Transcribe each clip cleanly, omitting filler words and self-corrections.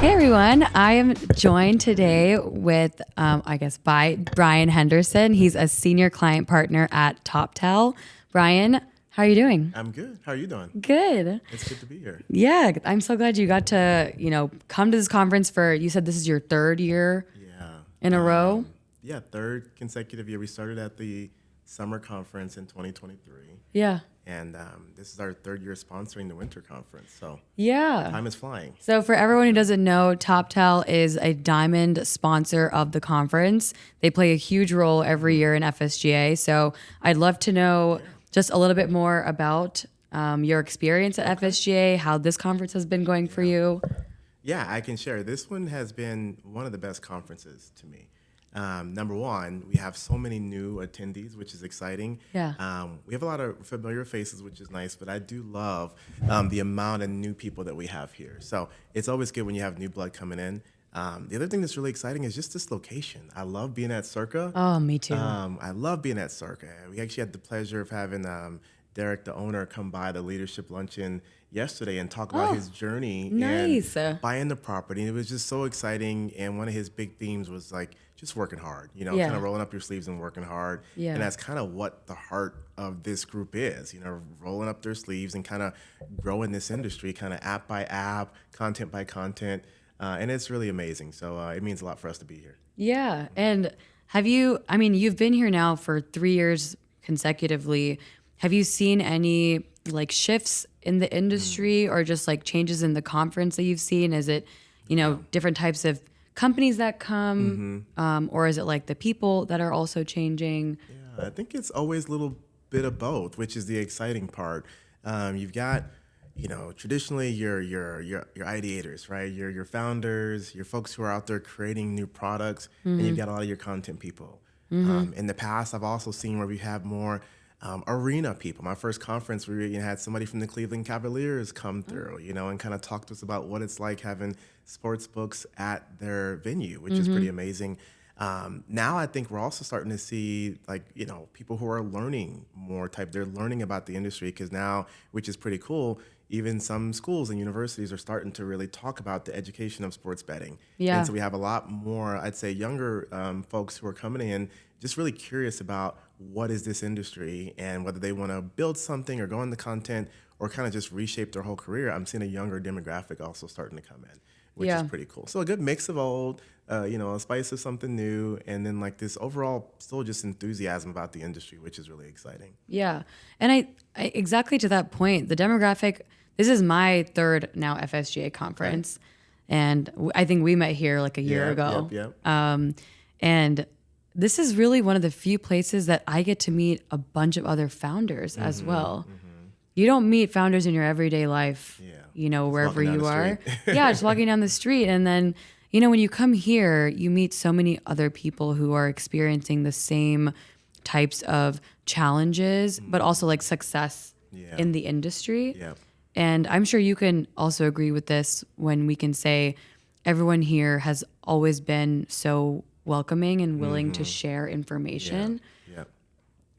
Hey everyone, I am joined today with, by Bryan Henderson. He's a senior client partner at Toptal. Bryan, how are you doing? I'm good. How are you doing? Good. It's good to be here. Yeah, I'm so glad you got to, come to this conference you said this is your third year Yeah. in a row? Yeah, third consecutive year. We started at the summer conference in 2023. Yeah. And this is our third year sponsoring the winter conference. So Yeah. time is flying. So for everyone who doesn't know, Toptal is a diamond sponsor of the conference. They play a huge role every year in FSGA. So I'd love to know just a little bit more about your experience at FSGA, how this conference has been going for you. Yeah, I can share. This one has been one of the best conferences to me. Number one, we have so many new attendees, which is exciting. Yeah. We have a lot of familiar faces, which is nice, but I do love the amount of new people that we have here. So it's always good when you have new blood coming in. The other thing that's really exciting is just this location. I love being at Circa. Oh, me too. I love being at Circa. We actually had the pleasure of having Derek, the owner, come by the leadership luncheon yesterday and talk about his journey nice. and buying the property. And it was just so exciting. And one of his big themes was like just working hard, kind of rolling up your sleeves and working hard. Yeah. And that's kind of what the heart of this group is, rolling up their sleeves and kind of growing this industry, kind of app by app, content by content. And it's really amazing. So it means a lot for us to be here. Yeah. And you've been here now for 3 years consecutively. Have you seen any shifts in the industry or just changes in the conference that you've seen? Is it, different types of companies that come, or is it the people that are also changing? Yeah, I think it's always a little bit of both, which is the exciting part. You've got, traditionally your ideators, right? Your founders, your folks who are out there creating new products, and you've got a lot of your content people. In the past, I've also seen where we have more arena people. My first conference, we had somebody from the Cleveland Cavaliers come through, and kind of talk to us about what it's like having sports books at their venue, which is pretty amazing. Now I think we're also starting to see people who are learning more they're learning about the industry because now, which is pretty cool, even some schools and universities are starting to really talk about the education of sports betting. Yeah. And so we have a lot more, I'd say, younger folks who are coming in just really curious about what is this industry and whether they want to build something or go into content or kind of just reshape their whole career. I'm seeing a younger demographic also starting to come in, which is pretty cool. So a good mix of old, a spice of something new, and then this overall still just enthusiasm about the industry, which is really exciting. Yeah. And I exactly to that point, the demographic, this is my third now FSGA conference. Right. And I think we met here a year ago. Yep. And this is really one of the few places that I get to meet a bunch of other founders as well. You don't meet founders in your everyday life, wherever you are. Yeah, just walking down the street. And then, when you come here, you meet so many other people who are experiencing the same types of challenges, but also success in the industry. Yeah. And I'm sure you can also agree with this when we can say everyone here has always been so welcoming and willing to share information. Yeah.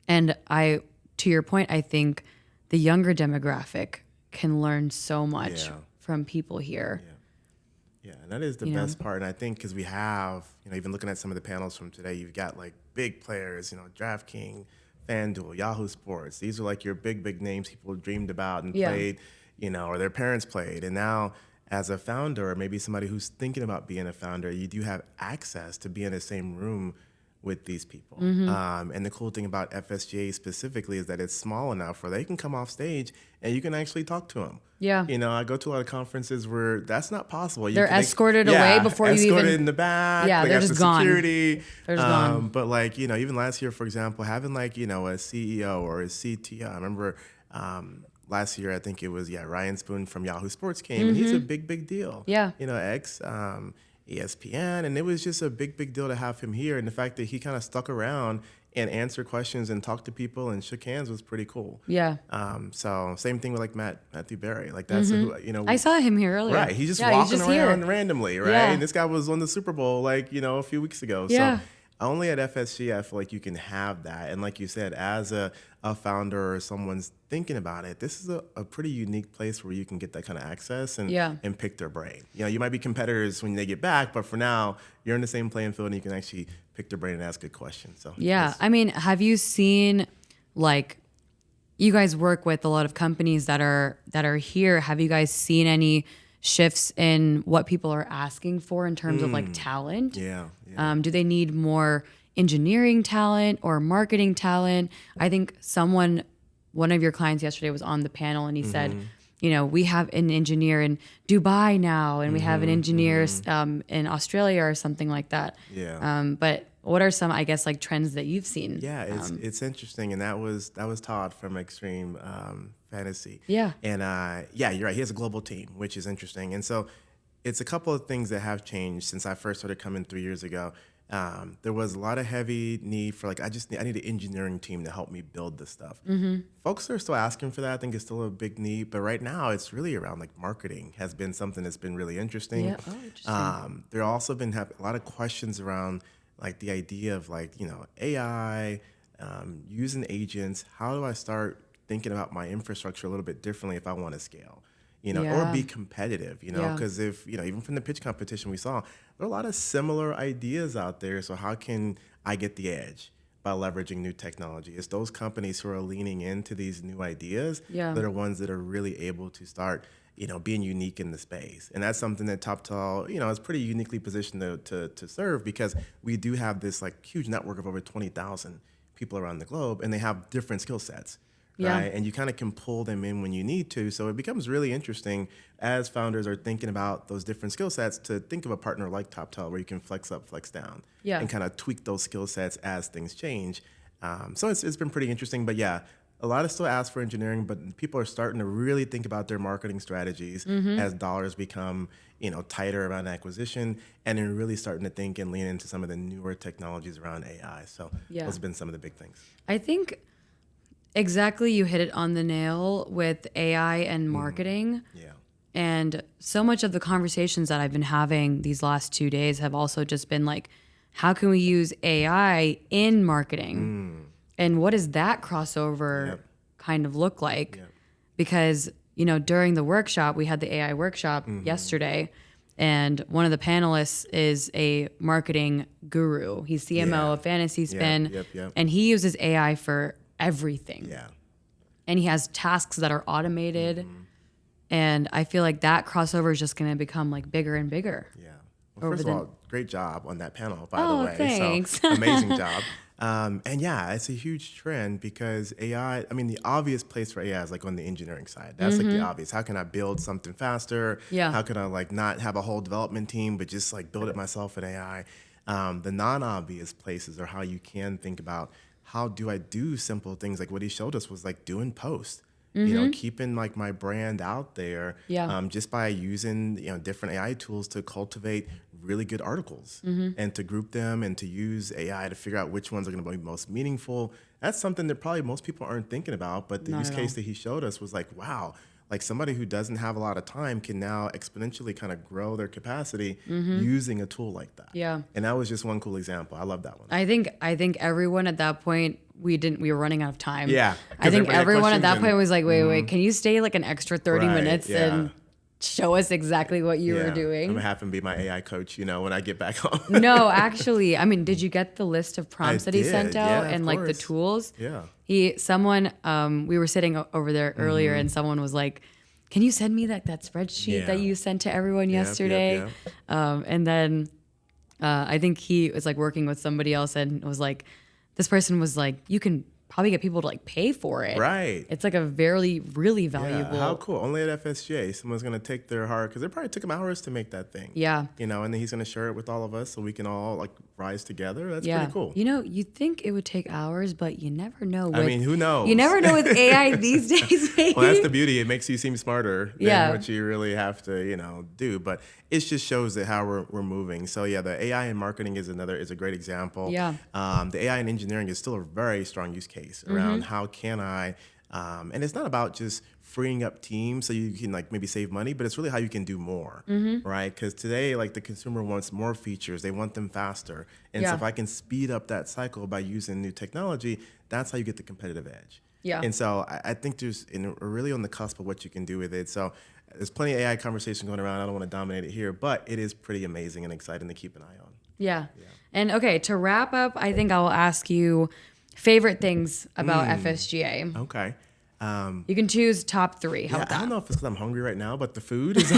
And to your point, I think the younger demographic can learn so much from people here. Yeah, and that is the best part. And I think because we have, even looking at some of the panels from today, you've got big players, DraftKings, FanDuel, Yahoo Sports. These are your big names people dreamed about and played, or their parents played. And now as a founder, or maybe somebody who's thinking about being a founder, you do have access to be in the same room with these people. And the cool thing about FSGA specifically is that it's small enough where they can come off stage and you can actually talk to them. Yeah. I go to a lot of conferences where that's not possible. They're escorted away before you even... escorted in the back. Yeah, they're just gone. Security. They're just gone. But even last year, for example, having a CEO or a CTO. I remember last year, I think it was, Ryan Spoon from Yahoo Sports came, and he's a big deal. Yeah. ESPN, and it was just a big deal to have him here. And the fact that he kind of stuck around and answered questions and talked to people and shook hands was pretty cool. Yeah. So same thing with Matthew Berry. That's who, I saw him here earlier. Right. He's just walking around here. randomly, right? Yeah. And this guy was on the Super Bowl a few weeks ago. Yeah. only at FSG, I feel like you can have that. And like you said, as a founder or someone's thinking about it, this is a pretty unique place where you can get that kind of access and pick their brain. You know, you might be competitors when they get back, but for now, you're in the same playing field and you can actually pick their brain and ask good questions. So yeah, I mean, have you seen, like, you guys work with a lot of companies that are here. Have you guys seen any shifts in what people are asking for in terms of like talent? Yeah. Do they need more engineering talent or marketing talent? I think one of your clients yesterday was on the panel and he said, you know, we have an engineer in Dubai now, and we have an engineer in Australia or something like that. Yeah. But what are some, I guess, like trends that you've seen? Yeah, it's interesting, and that was Todd from Extreme Fantasy. Yeah. And yeah, you're right. He has a global team, which is interesting, and so it's a couple of things that have changed since I first started coming 3 years ago. There was a lot of heavy need for I need an engineering team to help me build this stuff. Folks are still asking for that. I think it's still a big need, but right now it's really around like marketing has been something that's been really interesting. Yeah. Oh, interesting. There also been a lot of questions around like the idea of like, you know, AI, using agents. How do I start thinking about my infrastructure a little bit differently if I want to scale? You know, or be competitive, you know, because if, you know, even from the pitch competition we saw, there are a lot of similar ideas out there. So how can I get the edge by leveraging new technology? It's those companies who are leaning into these new ideas that are ones that are really able to start, you know, being unique in the space. And that's something that Toptal, you know, is pretty uniquely positioned to serve, because we do have this like huge network of over 20,000 people around the globe, and they have different skill sets. Right? And you kind of can pull them in when you need to. So it becomes really interesting as founders are thinking about those different skill sets to think of a partner like Toptal where you can flex up, flex down, and kind of tweak those skill sets as things change. So it's been pretty interesting. But yeah, a lot of still ask for engineering, but people are starting to really think about their marketing strategies as dollars become, you know, tighter around acquisition, and then really starting to think and lean into some of the newer technologies around AI. So those have been some of the big things. I think exactly, you hit it on the nail with AI and marketing. Yeah. And so much of the conversations that I've been having these last 2 days have also just been like, how can we use AI in marketing? And what does that crossover kind of look like? Because, you know, during the workshop, we had the AI workshop yesterday, and one of the panelists is a marketing guru. He's CMO of Fantasy Spin, and he uses AI for everything. And he has tasks that are automated. And I feel like that crossover is just going to become like bigger and bigger. Well, first of all, great job on that panel, by the way. Thanks. So, amazing job. And yeah, it's a huge trend because AI, I mean, the obvious place for AI is like on the engineering side. That's like the obvious. How can I build something faster? How can I like not have a whole development team, but just like build it myself in AI? The non-obvious places are how you can think about, how do I do simple things like what he showed us was like doing posts, you know, keeping like my brand out there, just by using, you know, different AI tools to cultivate really good articles and to group them and to use AI to figure out which ones are going to be most meaningful. That's something that probably most people aren't thinking about, but the use case that he showed us was like, wow, like somebody who doesn't have a lot of time can now exponentially kind of grow their capacity using a tool like that. And that was just one cool example. I love that one. I think everyone at that point, we were running out of time. I think everyone at that point was like, wait, can you stay like an extra 30 minutes and show us exactly what you were doing? I'm gonna have him be my AI coach, you know, when I get back home. No, actually, I mean, did you get the list of prompts that he sent out and like the tools? We were sitting over there earlier and someone was like, can you send me that spreadsheet that you sent to everyone yesterday? And then I think he was like working with somebody else and was like, this person was like, you can probably get people to like pay for it. Right. It's like a really valuable. How cool. Only at FSGA, someone's going to take their heart, because it probably took him hours to make that thing. Yeah. You know, and then he's going to share it with all of us so we can all like rise together. That's pretty cool. You know, you'd think it would take hours, but you never know. I mean, who knows? You never know with AI these days, maybe. Well, that's the beauty. It makes you seem smarter than what you really have to, you know, do. But it just shows that how we're moving. So yeah, the AI in marketing is a great example. The AI in engineering is still a very strong use case around how can I And it's not about just freeing up teams so you can like maybe save money, but it's really how you can do more, right? Because today, like the consumer wants more features, they want them faster. And so if I can speed up that cycle by using new technology, that's how you get the competitive edge. Yeah. And so I think we're really on the cusp of what you can do with it. So there's plenty of AI conversation going around. I don't want to dominate it here, but it is pretty amazing and exciting to keep an eye on. Yeah. And okay, to wrap up, I think I will ask you favorite things about FSGA. Okay. You can choose top 3. How about that? I don't know if it's because I'm hungry right now, but the food is.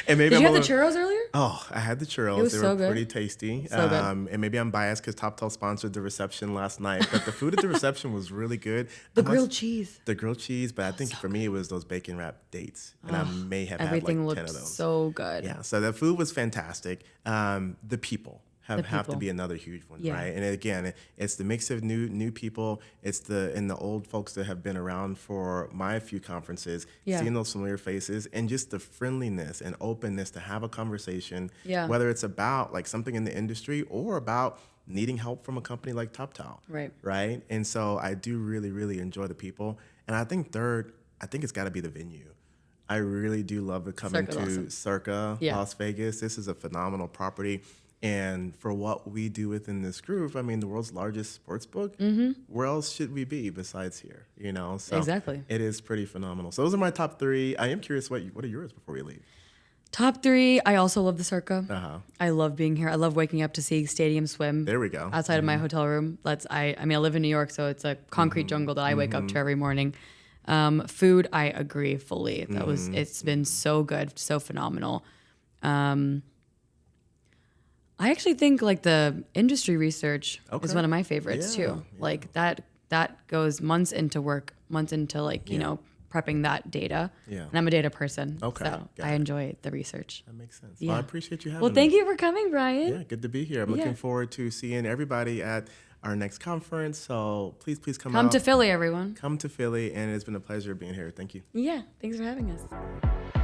And maybe Did you have the churros earlier? Oh, I had the churros. It was they so were good. pretty tasty. So good. And maybe I'm biased because Toptal sponsored the reception last night, but the food at the reception was really good. The grilled cheese. The grilled cheese, but I think for me it was those bacon wrapped dates, and I may have Everything had like 10 looked of those. so good. Yeah, so the food was fantastic. The people have to be another huge one, right? And again, it's the mix of new people. It's the old folks that have been around for my few conferences, seeing those familiar faces, and just the friendliness and openness to have a conversation, whether it's about like something in the industry or about needing help from a company like Toptal, right? And so I do really, really enjoy the people. And I think third, I think it's got to be the venue. I really do love coming to Circa Las Vegas. This is a phenomenal property. And for what we do within this group, I mean, the world's largest sports book, where else should we be besides here? You know, so exactly. It is pretty phenomenal. So those are my top 3. I am curious, what are yours before we leave? Top 3, I also love the Circa. I love being here. I love waking up to see Stadium Swim. There we go. Outside of my hotel room. I mean, I live in New York, so it's a concrete jungle that I wake up to every morning. Food, I agree fully. It's been so good, so phenomenal. I actually think like the industry research is one of my favorites too. Like that goes months into work, months into like, you know, prepping that data. Yeah. And I'm a data person. Okay. So I enjoy the research. That makes sense. Well, I appreciate you having me. Well, thank you for coming, Bryan. Yeah, good to be here. I'm looking forward to seeing everybody at our next conference. So please come to Philly, everyone. Come to Philly, and it's been a pleasure being here. Thank you. Yeah, thanks for having us.